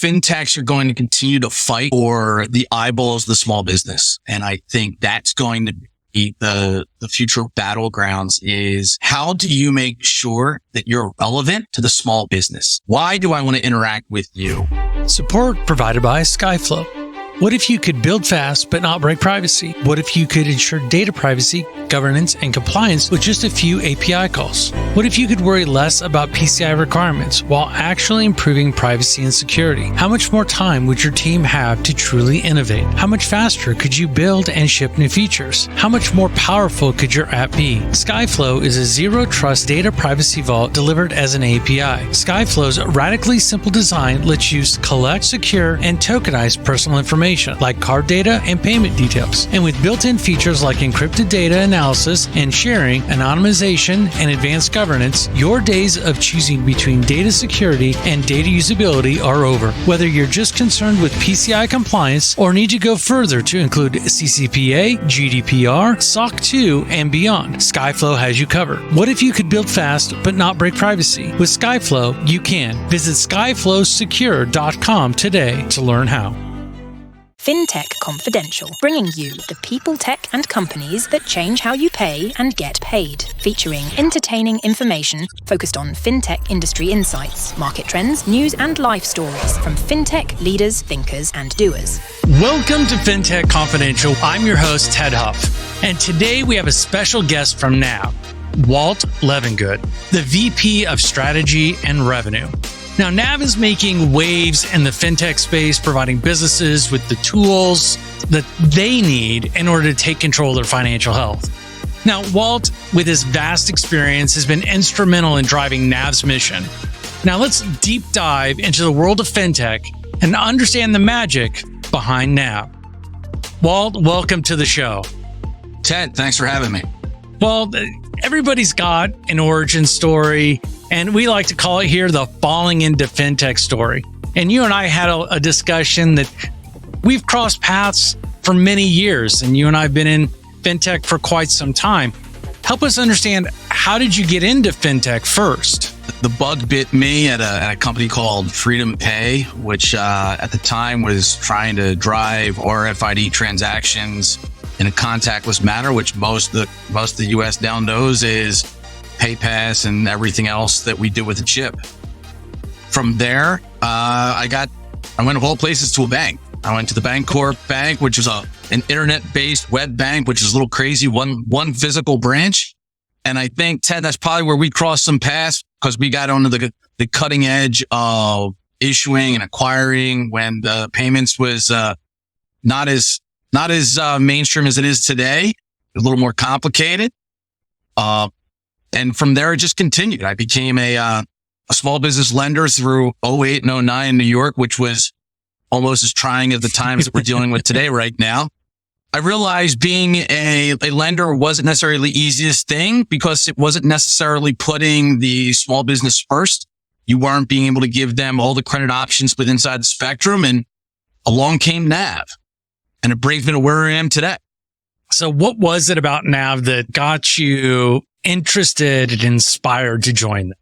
fintechs are going to continue to fight for the eyeballs of the small business. And I think that's going to be the future battlegrounds is how do you make sure that you're relevant to the small business? Why do I want to interact with you? Support provided by Skyflow. What if you could build fast but not break privacy? What if you could ensure data privacy, governance, and compliance with just a few API calls? What if you could worry less about PCI requirements while actually improving privacy and security? How much more time would your team have to truly innovate? How much faster could you build and ship new features? How much more powerful could your app be? Skyflow is a zero-trust data privacy vault delivered as an API. Skyflow's radically simple design lets you collect, secure, and tokenize personal information like card data and payment details. And with built-in features like encrypted data analysis and sharing, anonymization, and advanced governance, your days of choosing between data security and data usability are over. Whether you're just concerned with PCI compliance or need to go further to include CCPA, GDPR, SOC 2, and beyond, Skyflow has you covered. What if you could build fast but not break privacy? With Skyflow, you can. Visit skyflowsecure.com today to learn how. FinTech Confidential, bringing you the people, tech, and companies that change how you pay and get paid. Featuring entertaining information focused on FinTech industry insights, market trends, news, and life stories from FinTech leaders, thinkers, and doers. Welcome to FinTech Confidential. I'm your host, Ted Huff. And today we have a special guest from Nav, Walt Levengood, the VP of Strategy and Revenue. Now, Nav is making waves in the fintech space, providing businesses with the tools that they need in order to take control of their financial health. Now, Walt, with his vast experience, has been instrumental in driving Nav's mission. Now, let's deep dive into the world of fintech and understand the magic behind Nav. Walt, welcome to the show. Ted, thanks for having me. Well, everybody's got an origin story, and we like to call it here the falling into fintech story. And you and I had a discussion that we've crossed paths for many years, and you and I have been in fintech for quite some time. Help us understand, how did you get into fintech first? The bug bit me at a company called Freedom Pay, which at the time was trying to drive RFID transactions in a contactless manner, which most of the US now knows is PayPass and everything else that we do with a chip. From there, I went of all places to a bank. I went to the Bancorp Bank, which was an internet-based web bank, which is a little crazy, one physical branch. And I think, Ted, that's probably where we crossed some paths because we got onto the cutting edge of issuing and acquiring when the payments was not as mainstream as it is today, a little more complicated. And from there, it just continued. I became a small business lender through 08 and 09 in New York, which was almost as trying at the times that we're dealing with today right now. I realized being a lender wasn't necessarily the easiest thing because it wasn't necessarily putting the small business first. You weren't being able to give them all the credit options within inside the spectrum. And along came Nav, and it brings me to where I am today. So what was it about Nav that got you interested and inspired to join them?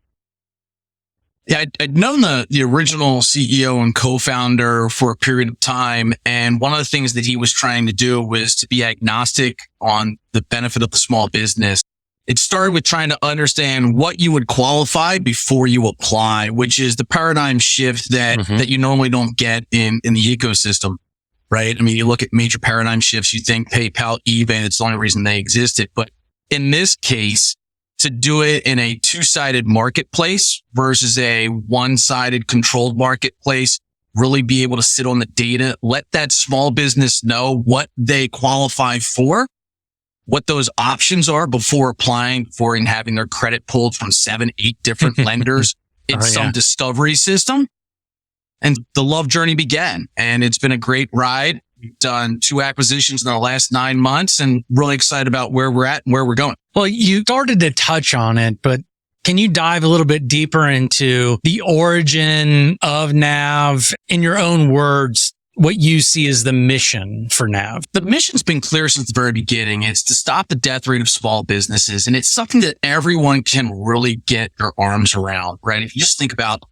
Yeah, I'd known the original CEO and co-founder for a period of time. And one of the things that he was trying to do was to be agnostic on the benefit of the small business. It started with trying to understand what you would qualify before you apply, which is the paradigm shift that you normally don't get in the ecosystem, right? I mean, you look at major paradigm shifts, you think PayPal, eBay, it's the only reason they existed. But in this case, to do it in a two-sided marketplace versus a one-sided controlled marketplace, really be able to sit on the data, let that small business know what they qualify for, what those options are before applying for and having their credit pulled from 7-8 different lenders in some discovery system. And the love journey began, and it's been a great ride. We've done 2 acquisitions in the last 9 months and really excited about where we're at and where we're going. Well, you started to touch on it, but can you dive a little bit deeper into the origin of Nav, in your own words, what you see as the mission for Nav? The mission's been clear since the very beginning. It's to stop the death rate of small businesses. And it's something that everyone can really get their arms around, right? If you just think about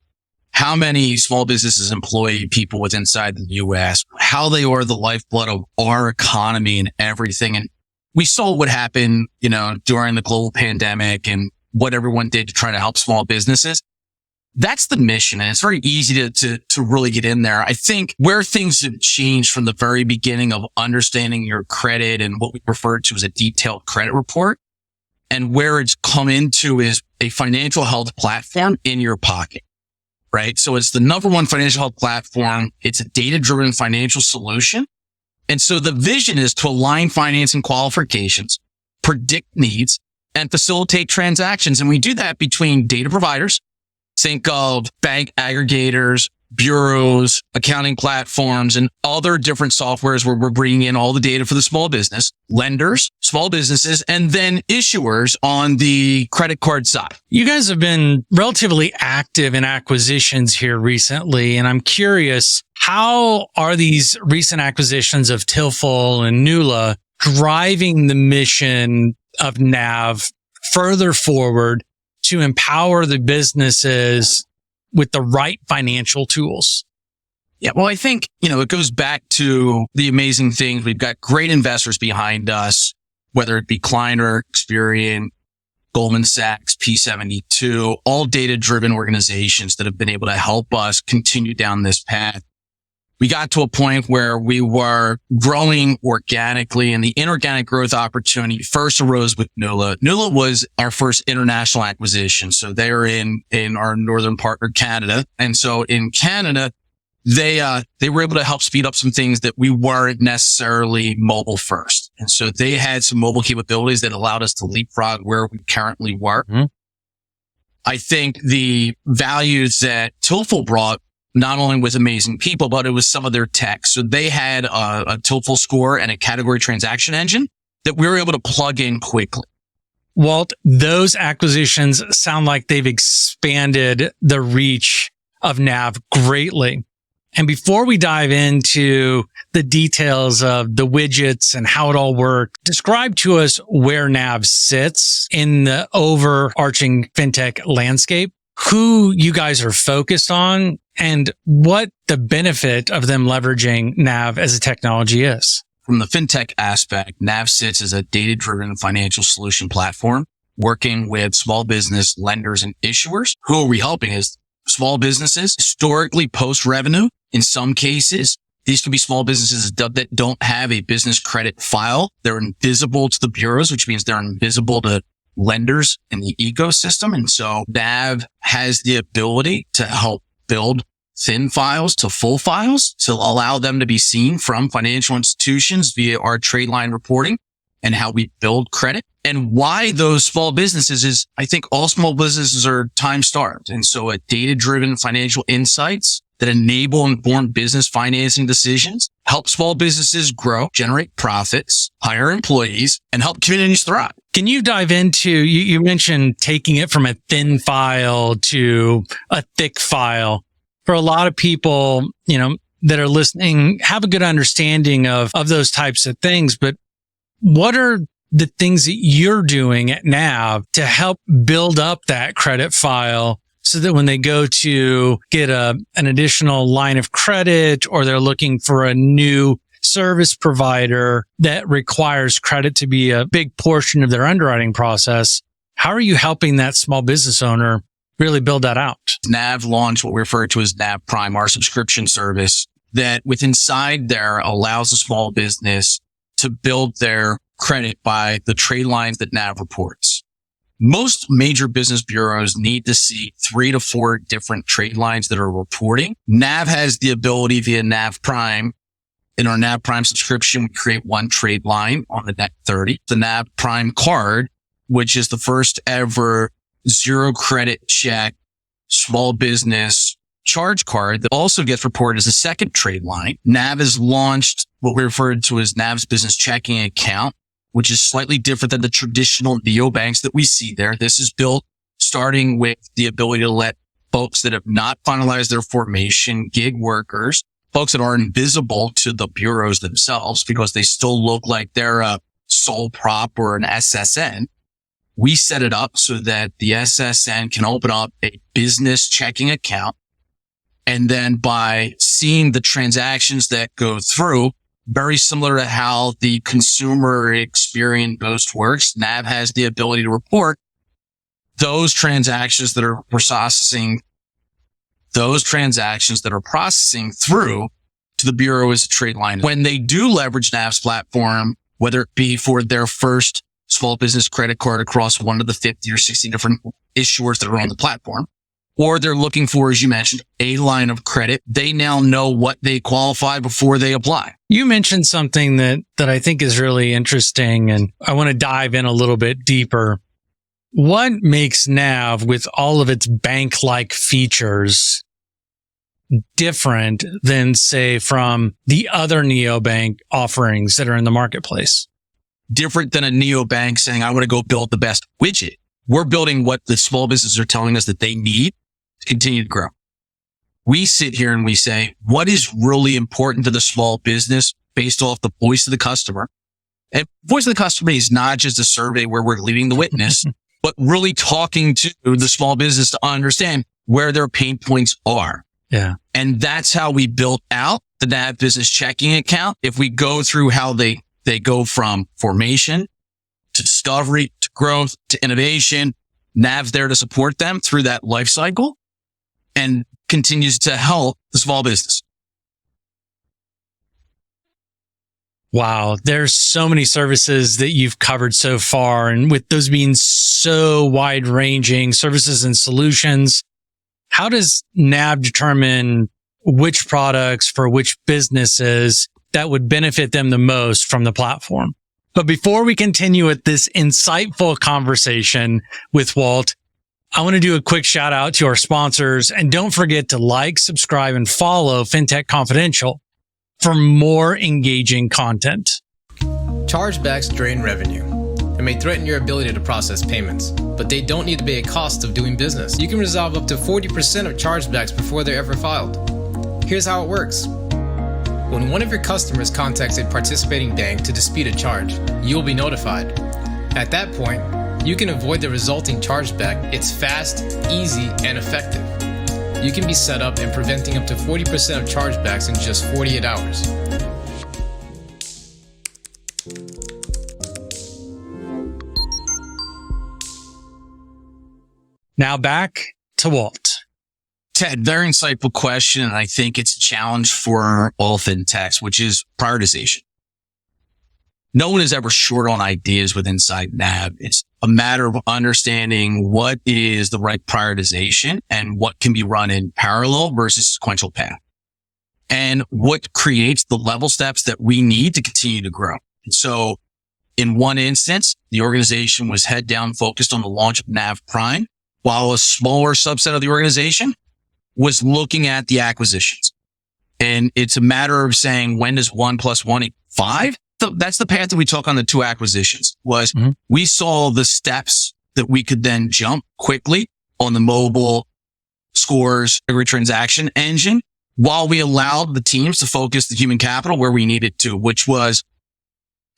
how many small businesses employ people within inside the U.S., how they are the lifeblood of our economy and everything. And we saw what happened, during the global pandemic and what everyone did to try to help small businesses. That's the mission. And it's very easy to really get in there. I think where things have changed from the very beginning of understanding your credit and what we refer to as a detailed credit report, and where it's come into is a financial health platform in your pocket, right? So it's the number one financial health platform. It's a data-driven financial solution. And so the vision is to align financing qualifications, predict needs, and facilitate transactions. And we do that between data providers. Think of bank aggregators, bureaus, accounting platforms, and other different softwares where we're bringing in all the data for the small business, lenders, small businesses, and then issuers on the credit card side. You guys have been relatively active in acquisitions here recently, and I'm curious, how are these recent acquisitions of TillFul and Nuula driving the mission of NAV further forward to empower the businesses with the right financial tools? Yeah, well, I think, it goes back to the amazing things. We've got great investors behind us, whether it be Kleiner, Experian, Goldman Sachs, P72, all data-driven organizations that have been able to help us continue down this path. We got to a point where we were growing organically, and the inorganic growth opportunity first arose with Nuula. Nuula was our first international acquisition. So they're in our northern partner, Canada. And so in Canada, they were able to help speed up some things that we weren't necessarily mobile first. And so they had some mobile capabilities that allowed us to leapfrog where we currently were. Mm-hmm. I think the values that TillFul brought, not only with amazing people, but it was some of their tech. So they had a TillFul score and a category transaction engine that we were able to plug in quickly. Walt, those acquisitions sound like they've expanded the reach of NAV greatly. And before we dive into the details of the widgets and how it all works, describe to us where NAV sits in the overarching fintech landscape, who you guys are focused on, and what the benefit of them leveraging NAV as a technology is. From the fintech aspect, NAV sits as a data-driven financial solution platform working with small business lenders and issuers. Who are we helping is small businesses, historically post-revenue. In some cases, these can be small businesses that don't have a business credit file. They're invisible to the bureaus, which means they're invisible to lenders in the ecosystem. And so NAV has the ability to help build thin files to full files to allow them to be seen from financial institutions via our trade line reporting and how we build credit. And why those small businesses is, I think all small businesses are time starved. And so a data-driven financial insights that enable informed business financing decisions, help small businesses grow, generate profits, hire employees, and help communities thrive. Can you dive into, you mentioned taking it from a thin file to a thick file. For a lot of people, that are listening, have a good understanding of those types of things. But what are the things that you're doing at NAV to help build up that credit file so that when they go to get an additional line of credit, or they're looking for a new service provider that requires credit to be a big portion of their underwriting process, how are you helping that small business owner really build that out? NAV launched what we refer to as NAV Prime, our subscription service that with inside there allows a small business to build their credit by the trade lines that NAV reports. Most major business bureaus need to see 3 to 4 different trade lines that are reporting. NAV has the ability via NAV Prime. In our NAV Prime subscription, we create one trade line on the Net 30. The NAV Prime card, which is the first ever zero credit check small business charge card that also gets reported as a second trade line. NAV has launched what we refer to as NAV's business checking account, which is slightly different than the traditional neobanks that we see there. This is built starting with the ability to let folks that have not finalized their formation, gig workers, folks that are invisible to the bureaus themselves because they still look like they're a sole prop or an SSN. We set it up so that the SSN can open up a business checking account And then by seeing the transactions that go through, very similar to how the consumer experience Ghost works, NAV has the ability to report those transactions that are processing through to the Bureau as a trade line. When they do leverage NAV's platform, whether it be for their first small business credit card across one of the 50 or 60 different issuers that are on the platform, or they're looking for, as you mentioned, a line of credit, they now know what they qualify before they apply. You mentioned something that I think is really interesting, and I want to dive in a little bit deeper. What makes NAV, with all of its bank-like features, different than, say, from the other neobank offerings that are in the marketplace? Different than a neobank saying, I want to go build the best widget. We're building what the small businesses are telling us that they need to continue to grow. We sit here and we say, what is really important to the small business based off the voice of the customer? And voice of the customer is not just a survey where we're leading the witness, but really talking to the small business to understand where their pain points are. Yeah. And that's how we built out the NAV business checking account. If we go through how they go from formation to discovery to growth to innovation, NAV's there to support them through that life cycle and continues to help the small business. Wow. There's so many services that you've covered so far. And with those being so wide ranging services and solutions, how does NAV determine which products for which businesses that would benefit them the most from the platform? But before we continue with this insightful conversation with Walt, I want to do a quick shout out to our sponsors, and don't forget to like, subscribe, and follow FinTech Confidential for more engaging content. Chargebacks drain revenue and may threaten your ability to process payments, but they don't need to be a cost of doing business. You can resolve up to 40% of chargebacks before they're ever filed. Here's how it works. When one of your customers contacts a participating bank to dispute a charge, you'll be notified. At that point, you can avoid the resulting chargeback. It's fast, easy, and effective. You can be set up in preventing up to 40% of chargebacks in just 48 hours. Now back to Walt. Ted, very insightful question. And I think it's a challenge for all fintechs, which is prioritization. No one is ever short on ideas with inside NAV. It's a matter of understanding what is the right prioritization and what can be run in parallel versus sequential path, and what creates the level steps that we need to continue to grow. And so in one instance, the organization was head down focused on the launch of NAV Prime, while a smaller subset of the organization was looking at the acquisitions. And it's a matter of saying, when does 1 + 1 = 5? That's the path that we took on the 2 acquisitions. Was we saw the steps that we could then jump quickly on the mobile scores, every transaction engine, while we allowed the teams to focus the human capital where we needed to, which was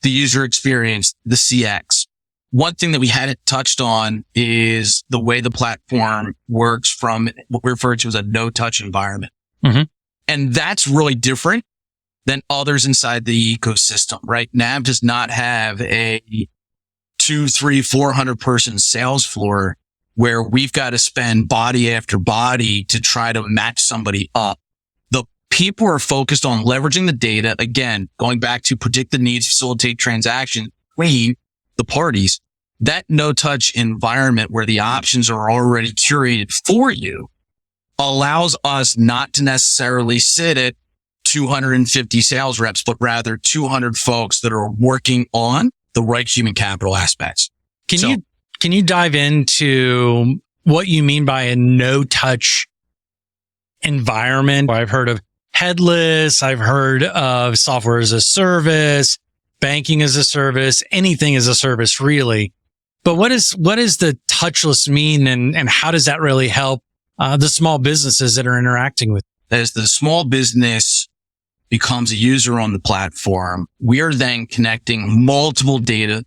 the user experience, the CX. One thing that we hadn't touched on is the way the platform works from what we refer to as a no-touch environment. And that's really different than others inside the ecosystem, right? NAV does not have a 200, 300, 400 person sales floor where we've got to spend body after body to try to match somebody up. The people are focused on leveraging the data. Again, going back to predict the needs, facilitate transactions between the parties. That no-touch environment where the options are already curated for you allows us not to necessarily sit at 250 sales reps, but rather 200 folks that are working on the right human capital aspects. Can you dive into what you mean by a no-touch environment? I've heard of headless. I've heard of software as a service, banking as a service, anything as a service, really. But what does the touchless mean, and how does that really help the small businesses that are interacting with? As the small business becomes a user on the platform, we are then connecting multiple data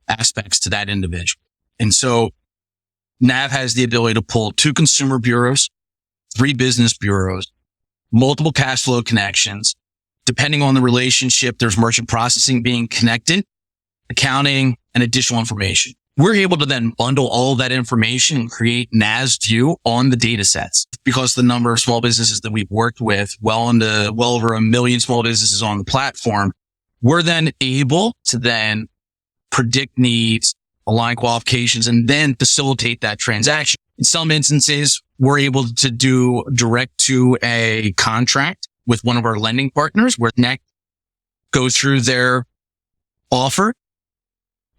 aspects to that individual. And so NAV has the ability to pull 2 consumer bureaus, 3 business bureaus, multiple cash flow connections. Depending on the relationship, there's merchant processing being connected, accounting, and additional information. We're able to then bundle all of that information and create NAV's view on the data sets. Because the number of small businesses that we've worked with, well over 1 million small businesses on the platform, we're then able to then predict needs, align qualifications, and then facilitate that transaction. In some instances, we're able to do direct to a contract with one of our lending partners where NEC goes through their offer,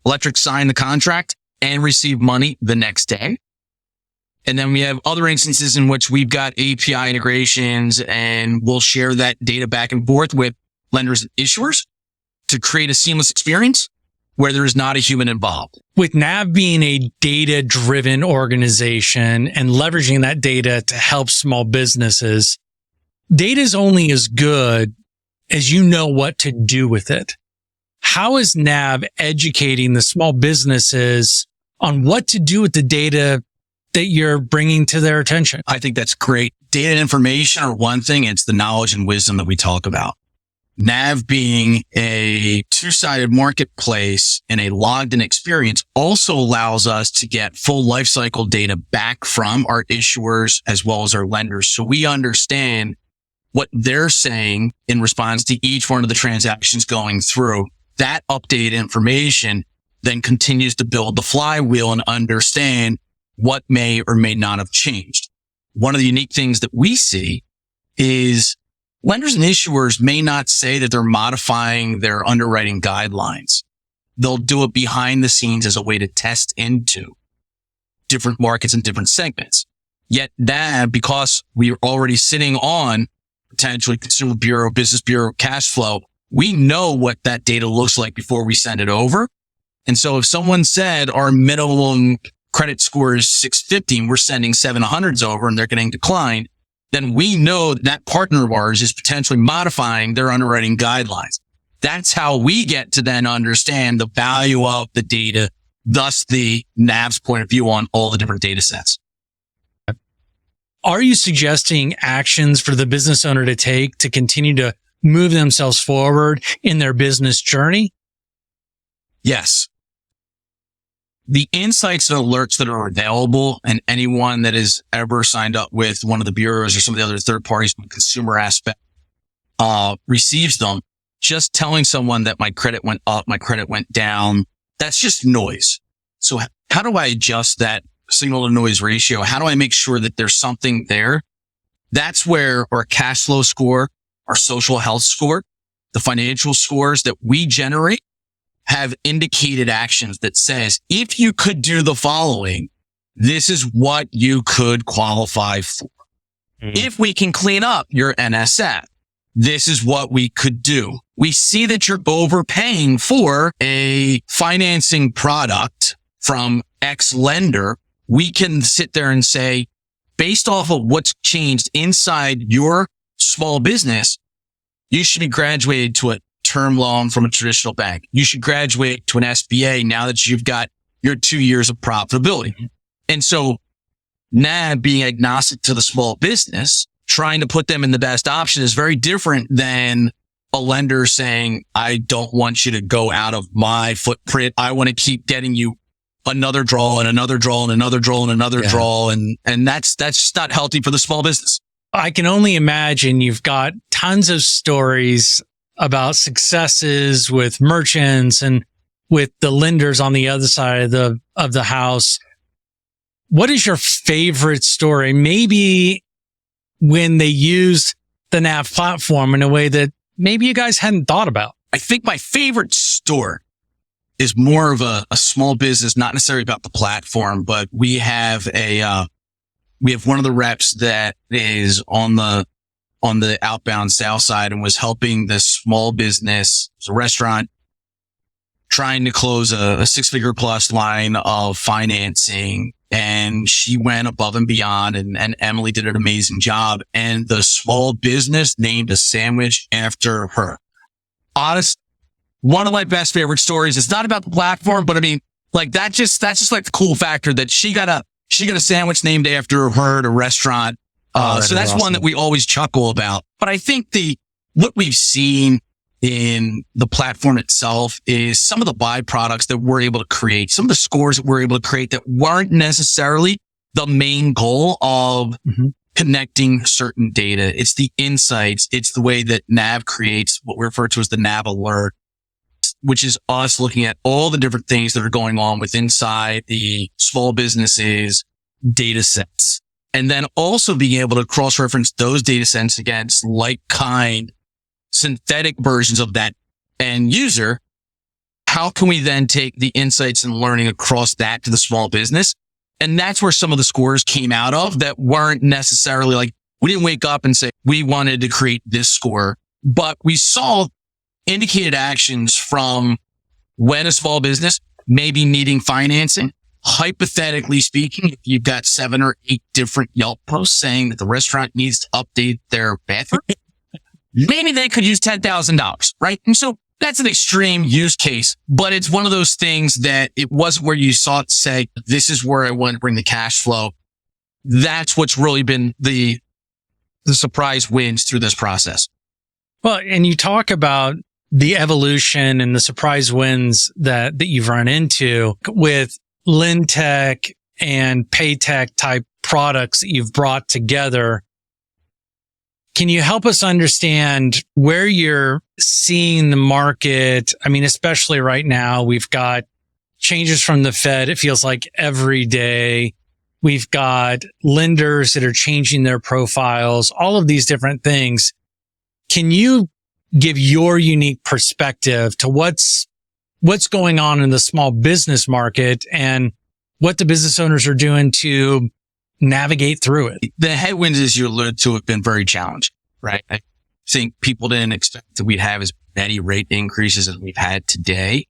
Electric sign the contract and receive money the next day. And then we have other instances in which we've got API integrations and we'll share that data back and forth with lenders and issuers to create a seamless experience where there is not a human involved. With NAV being a data-driven organization and leveraging that data to help small businesses, data is only as good as you know what to do with it. How is NAV educating the small businesses on what to do with the data that you're bringing to their attention? I think that's great. Data and information are one thing. It's the knowledge and wisdom that we talk about. NAV being a two-sided marketplace and a logged-in experience also allows us to get full lifecycle data back from our issuers as well as our lenders. So we understand what they're saying in response to each one of the transactions going through. That updated information then continues to build the flywheel and understand what may or may not have changed. One of the unique things that we see is lenders and issuers may not say that they're modifying their underwriting guidelines. They'll do it behind the scenes as a way to test into different markets and different segments. Yet that, because we're already sitting on potentially Consumer Bureau, Business Bureau cash flow, we know what that data looks like before we send it over. And so if someone said our minimum credit score is 650 and we're sending 700s over and they're getting declined, then we know that partner of ours is potentially modifying their underwriting guidelines. That's how we get to then understand the value of the data, thus the NAV's point of view on all the different data sets. Are you suggesting actions for the business owner to take to continue to move themselves forward in their business journey? Yes. The insights and alerts that are available, and anyone that has ever signed up with one of the bureaus or some of the other third parties from the consumer aspect receives them. Just telling someone that my credit went up, my credit went down, that's just noise. So how do I adjust that signal to noise ratio? How do I make sure that there's something there? That's where our cash flow score, our social health score, the financial scores that we generate have indicated actions that says, if you could do the following, this is what you could qualify for. If we can clean up your NSF, this is what we could do. We see that you're overpaying for a financing product from X lender. We can sit there and say, based off of what's changed inside your small business, you should be graduated to a term loan from a traditional bank. You should graduate to an SBA now that you've got your 2 years of profitability. And so NAV being agnostic to the small business, trying to put them in the best option is very different than a lender saying, I don't want you to go out of my footprint. I want to keep getting you another draw and another draw and another draw and another draw. And that's just not healthy for the small business. I can only imagine you've got tons of stories about successes with merchants and with the lenders on the other side of the house. What is your favorite story? Maybe when they used the NAV platform in a way that maybe you guys hadn't thought about. I think my favorite story is more of a small business, not necessarily about the platform, but we have one of the reps that is on the outbound sales side and was helping this small business, it was a restaurant, trying to close a 6-figure plus line of financing. And she went above and beyond, and Emily did an amazing job. And the small business named a sandwich after her. Honest, one of my best favorite stories. It's not about the platform, but I mean, like that's just like the cool factor that she got a sandwich named after her at a restaurant. So that's one that we always chuckle about. But I think what we've seen in the platform itself is some of the byproducts that we're able to create, some of the scores that we're able to create that weren't necessarily the main goal of connecting certain data. It's the insights. It's the way that Nav creates what we refer to as the Nav alert, which is us looking at all the different things that are going on with inside the small businesses data sets. And then also being able to cross-reference those data sets against like-kind synthetic versions of that end user. How can we then take the insights and learning across that to the small business? And that's where some of the scores came out of that weren't necessarily like, we didn't wake up and say, we wanted to create this score, but we saw indicated actions from when a small business may be needing financing. Hypothetically speaking, if you've got 7 or 8 different Yelp posts saying that the restaurant needs to update their bathroom, maybe they could use $10,000, right? And so that's an extreme use case, but it's one of those things that it wasn't where you saw it say, this is where I want to bring the cash flow. That's what's really been the surprise wins through this process. Well, and you talk about the evolution and the surprise wins that you've run into with LendTech and PayTech type products that you've brought together. Can you help us understand where you're seeing the market? I mean, especially right now, we've got changes from the Fed. It feels like every day. We've got lenders that are changing their profiles, all of these different things. Can you give your unique perspective to what's going on in the small business market and what the business owners are doing to navigate through it? The headwinds, as you alluded to, have been very challenging, right? I think people didn't expect that we'd have as many rate increases as we've had today.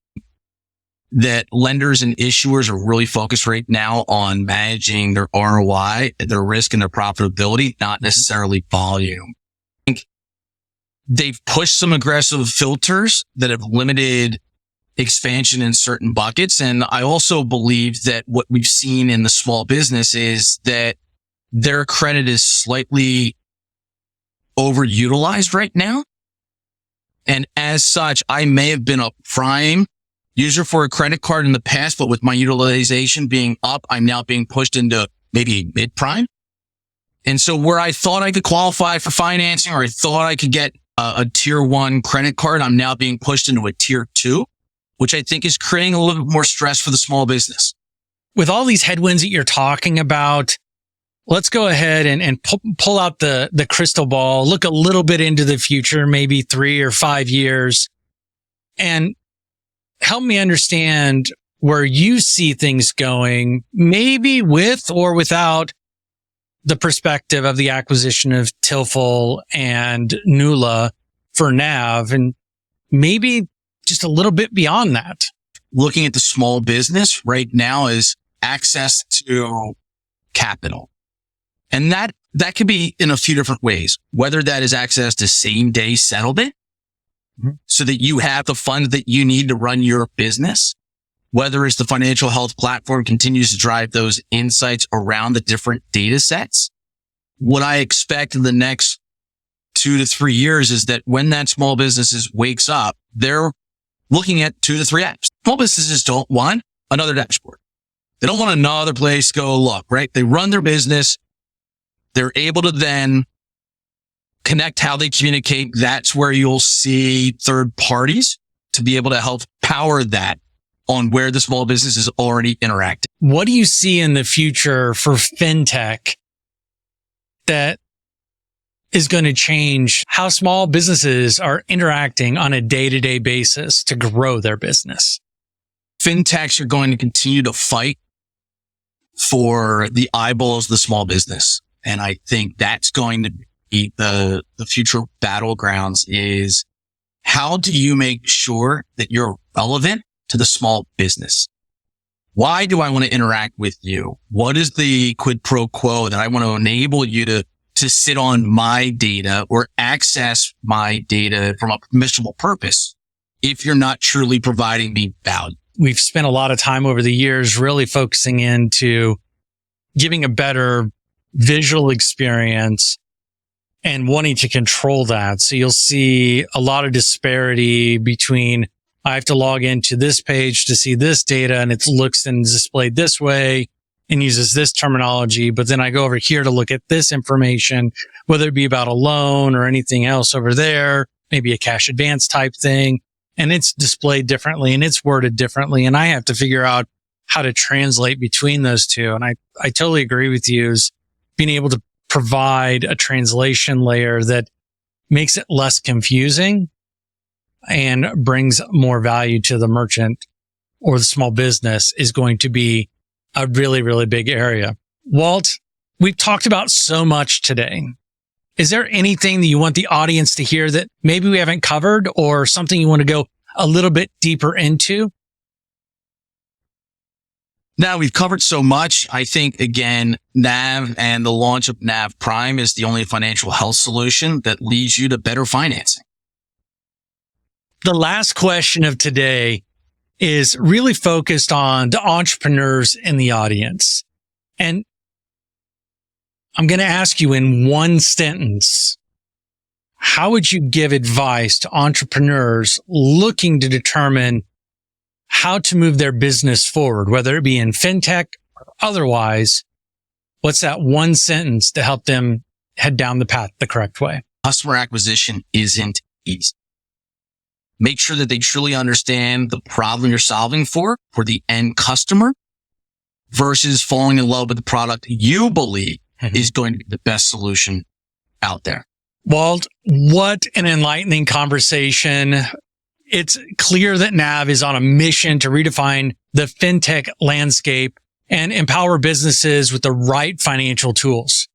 That lenders and issuers are really focused right now on managing their ROI, their risk and their profitability, not necessarily volume. I think they've pushed some aggressive filters that have limited expansion in certain buckets. And I also believe that what we've seen in the small business is that their credit is slightly overutilized right now. And as such, I may have been a prime user for a credit card in the past, but with my utilization being up, I'm now being pushed into maybe mid-prime. And so where I thought I could qualify for financing or I thought I could get a tier 1 credit card, I'm now being pushed into a tier 2. Which I think is creating a little bit more stress for the small business. With all these headwinds that you're talking about, let's go ahead and pull out the crystal ball, look a little bit into the future, maybe 3 or 5 years, and help me understand where you see things going, maybe with or without the perspective of the acquisition of TillFul and Nuula for Nav, and maybe just a little bit beyond that. Looking at the small business right now is access to capital. And that could be in a few different ways, whether that is access to same day settlement so that you have the funds that you need to run your business, whether it's the financial health platform continues to drive those insights around the different data sets. What I expect in the next 2 to 3 years is that when that small business wakes up, they're looking at 2 to 3 apps. Small businesses don't want another dashboard. They don't want another place to go look, right? They run their business. They're able to then connect how they communicate. That's where you'll see third parties to be able to help power that on where the small business is already interacting. What do you see in the future for FinTech that is going to change how small businesses are interacting on a day-to-day basis to grow their business? FinTechs are going to continue to fight for the eyeballs of the small business. And I think that's going to be the future battlegrounds is how do you make sure that you're relevant to the small business? Why do I want to interact with you? What is the quid pro quo that I want to enable you to sit on my data or access my data from a permissible purpose if you're not truly providing me value? We've spent a lot of time over the years really focusing into giving a better visual experience and wanting to control that. So you'll see a lot of disparity between I have to log into this page to see this data and it looks and displayed this way and uses this terminology. But then I go over here to look at this information, whether it be about a loan or anything else over there, maybe a cash advance type thing. And it's displayed differently and it's worded differently. And I have to figure out how to translate between those two. And I totally agree with you, is being able to provide a translation layer that makes it less confusing and brings more value to the merchant or the small business is going to be a really, really big area. Walt, we've talked about so much today. Is there anything that you want the audience to hear that maybe we haven't covered, or something you want to go a little bit deeper into? Now, we've covered so much. I think, again, NAV and the launch of NAV Prime is the only financial health solution that leads you to better financing. The last question of today is really focused on the entrepreneurs in the audience. And I'm going to ask you in one sentence, how would you give advice to entrepreneurs looking to determine how to move their business forward, whether it be in FinTech or otherwise? What's that one sentence to help them head down the path the correct way? Customer acquisition isn't easy. Make sure that they truly understand the problem you're solving for the end customer versus falling in love with the product you believe is going to be the best solution out there. Walt, what an enlightening conversation. It's clear that NAV is on a mission to redefine the FinTech landscape and empower businesses with the right financial tools.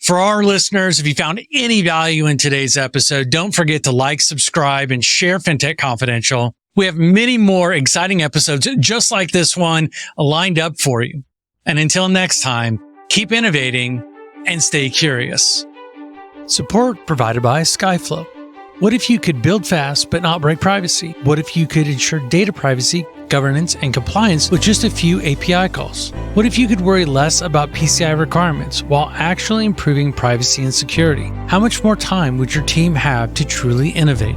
For our listeners, if you found any value in today's episode, don't forget to like, subscribe, and share FinTech Confidential. We have many more exciting episodes just like this one lined up for you. And until next time, keep innovating and stay curious. Support provided by Skyflow. What if you could build fast but not break privacy? What if you could ensure data privacy, governance, and compliance with just a few API calls? What if you could worry less about PCI requirements while actually improving privacy and security? How much more time would your team have to truly innovate?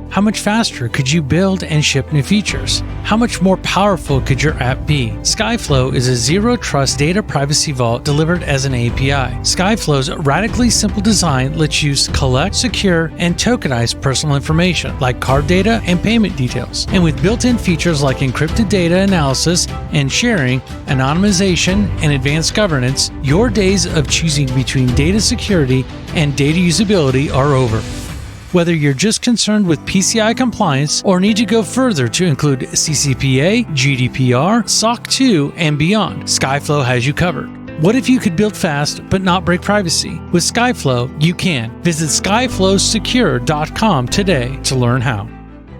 How much faster could you build and ship new features? How much more powerful could your app be? Skyflow is a zero-trust data privacy vault delivered as an API. Skyflow's radically simple design lets you collect, secure, and tokenize personal information like card data and payment details. And with built-in features like encrypted data analysis and sharing, anonymization, and advanced governance, your days of choosing between data security and data usability are over. Whether you're just concerned with PCI compliance or need to go further to include CCPA, GDPR, SOC 2, and beyond, Skyflow has you covered. What if you could build fast but not break privacy? With Skyflow, you can. Visit skyflowsecure.com today to learn how.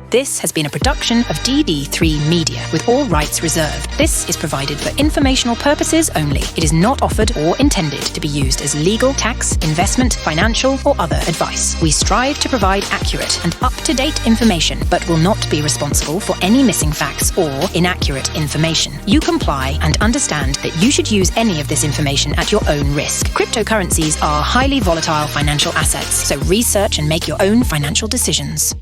This has been a production of DD3 Media, with all rights reserved. This is provided for informational purposes only. It is not offered or intended to be used as legal, tax, investment, financial, or other advice. We strive to provide accurate and up-to-date information, but will not be responsible for any missing facts or inaccurate information. You comply and understand that you should use any of this information at your own risk. Cryptocurrencies are highly volatile financial assets, so research and make your own financial decisions.